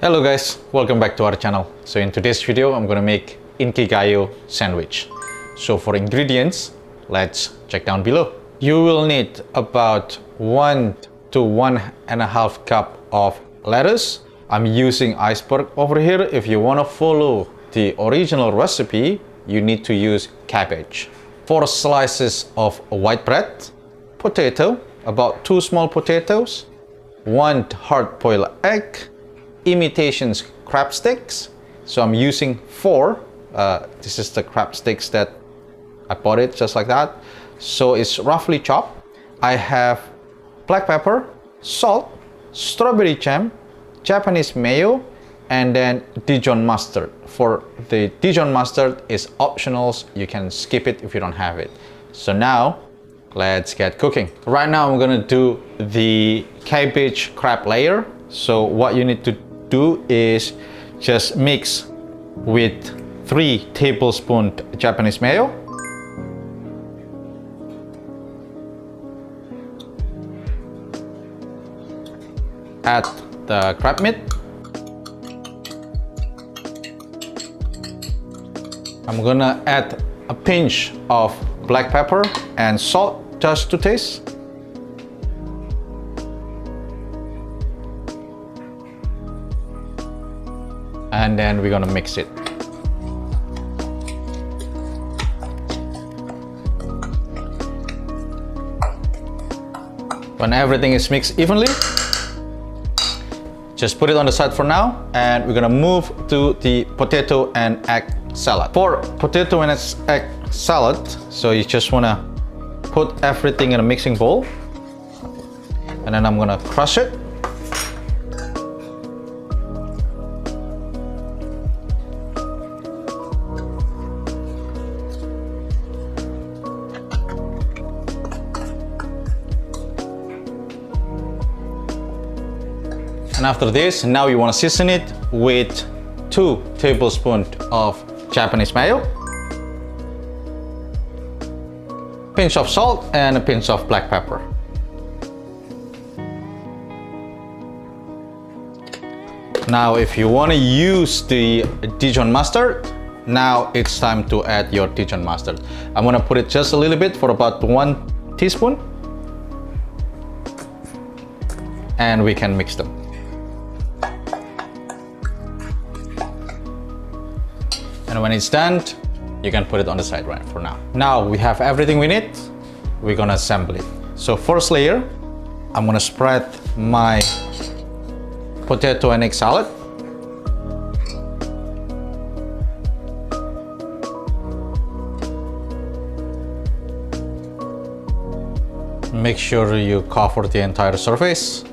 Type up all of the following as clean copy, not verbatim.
Hello guys, welcome back to our channel. So in today's video, I'm gonna make Inkigayo sandwich. So for ingredients, let's check down below. You will need about 1 to 1.5 cup of lettuce. I'm using iceberg over here. If you wanna follow the original recipe, you need to use cabbage. 4 slices of white bread, potato, about 2 small potatoes, 1 hard-boiled egg, imitation crab sticks. So I'm using 4. This is the crab sticks that I bought it just like that. So it's roughly chopped. I have black pepper, salt, strawberry jam, Japanese mayo, and then Dijon mustard. For the Dijon mustard is optional. You can skip it if you don't have it. So now let's get cooking. Right now I'm gonna do the cabbage crab layer. So what you need to do is just mix with 3 tablespoons Japanese mayo, add the crab meat. I'm gonna add a pinch of black pepper and salt just to taste. And then we're gonna mix it. When everything is mixed evenly, just put it on the side for now, and we're gonna move to the potato and egg salad. For potato and egg salad, so you just wanna put everything in a mixing bowl, and then I'm gonna crush it. And after this, now you want to season it with 2 tablespoons of Japanese mayo, pinch of salt, and a pinch of black pepper. Now if you want to use the Dijon mustard, now it's time to add your Dijon mustard. I'm going to put it just a little bit for about 1 teaspoon, and we can mix them. And when it's done, you can put it on the side right for now. Now we have everything we need. We're gonna assemble it. So first layer, I'm gonna spread my potato and egg salad. Make sure you cover the entire surface.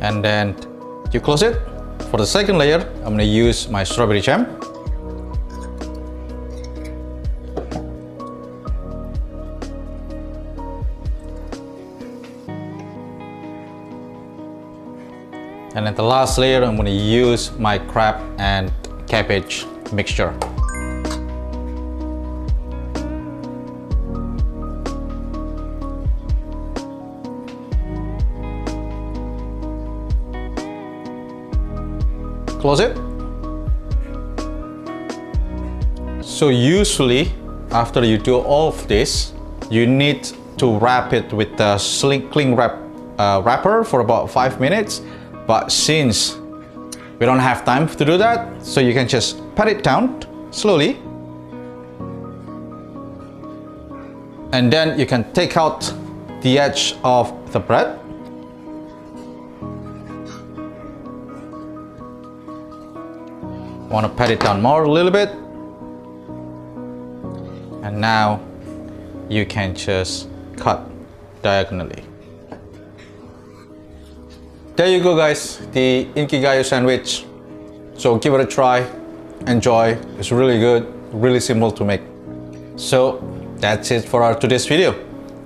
And then you close it. For the second layer, I'm going to use my strawberry jam. And at the last layer, I'm going to use my crab and cabbage mixture. Close it. So usually after you do all of this, you need to wrap it with a cling wrap wrapper for about 5 minutes. But since we don't have time to do that, so you can just pat it down slowly, and then you can take out the edge of the bread. Want to pat it down more a little bit, and now you can just cut diagonally. There you go guys, the Inkigayo sandwich. So give it a try, enjoy. It's really good, really simple to make. So that's it for our today's video.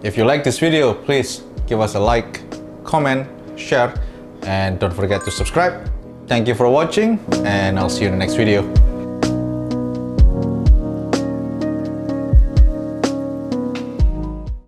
If you like this video, please give us a like, comment, share, and don't forget to subscribe. Thank you for watching, and I'll see you in the next video.